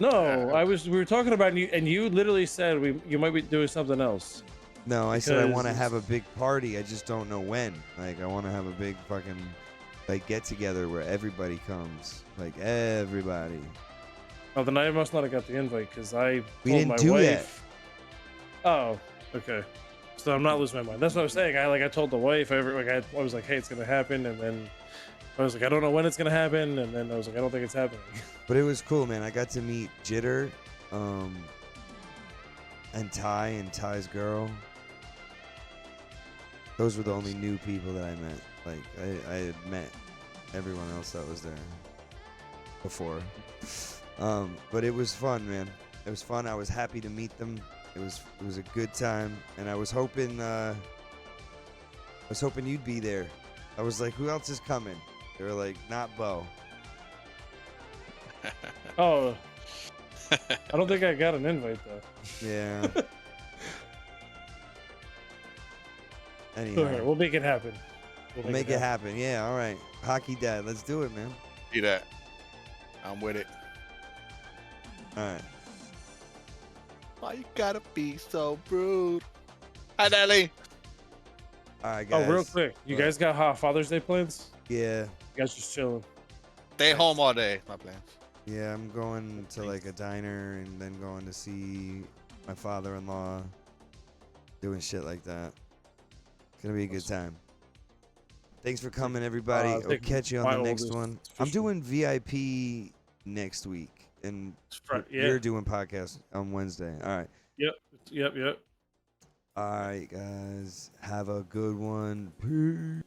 No, we were talking about you, and you literally said you might be doing something else. No, I said I want to have a big party. I just don't know when. Like, I want to have a big fucking get together where everybody comes. Like, everybody. Oh, then I must not have got the invite because I We told didn't my do wife. that. Oh, okay. So I'm not losing my mind. That's what I was saying. I told the wife. I was like, hey, it's gonna happen, and then I was like, I don't know when it's gonna happen, and then I was like, I don't think it's happening. But it was cool, man. I got to meet Jitter, and Ty and Ty's girl. Those were the only new people that I met. Like, I had met everyone else that was there before. But it was fun, man. It was fun. I was happy to meet them. It was a good time, and I was hoping you'd be there. I was like, who else is coming? They were like, not Bo. Oh, I don't think I got an invite though. Yeah. Anyhow, All right, we'll make it happen. We'll make it happen. Yeah, all right. Hockey Dad, let's do it, man. See that? I'm with it. All right. Why you gotta be so rude? Hi, Nelly. All right, guys. Oh, real quick, you guys got Father's Day plans? Yeah. You guys just chilling. Stay home all day. My plans. Yeah, I'm going to like a diner and then going to see my father-in-law, doing shit like that. It's gonna be a good time. Thanks for coming, everybody. I'll catch you on the next one. I'm doing VIP next week, and you're doing podcast on Wednesday. All right. Yep. All right, guys. Have a good one. Peace.